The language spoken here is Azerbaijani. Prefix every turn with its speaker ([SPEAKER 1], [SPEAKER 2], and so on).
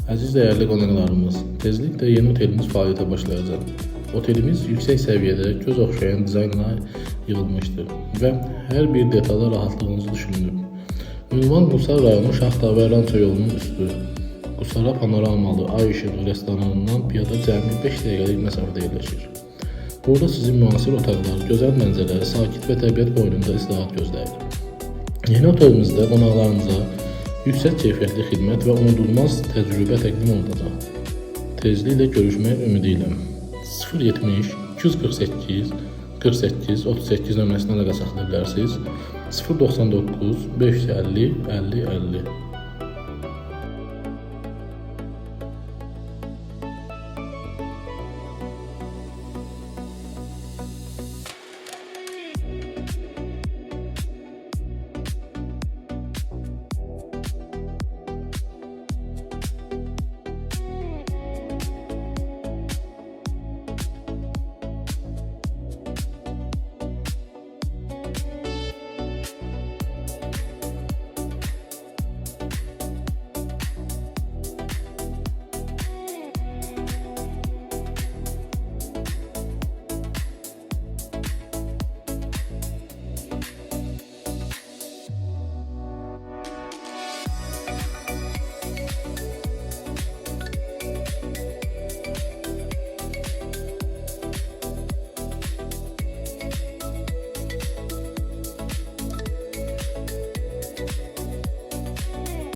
[SPEAKER 1] Əziz dəyərli qonaqlarımız, tezliklə yeni otelimiz fəaliyyətə başlayacaq. Otelimiz yüksək səviyyədə, göz oxşayan dizaynla yığılmışdır və hər bir detalı rahatlığınızı düşünülüb. Ünvan Qusar rayonu Şaxdağ Ranço yolunun üstü. Qusara panoramalı ay işığı restoranından piyada cəmi 5 dəqiqəlik məsafədə yerləşir. Burada sizi müasir otaqlar, gözəl mənzərə, sakit və təbiət qoynunda istirahət gözləyir. Yeni otelimizdə qonaqlarınıza yüksək keyfiyyətli xidmət və unudulmaz təcrübə təqdim olunacaq. Tezliklə görüşmək ümidi ilə 070 248 48 38 nömrəsindən əlaqə saxlaya bilərsiniz. 099 550 50 50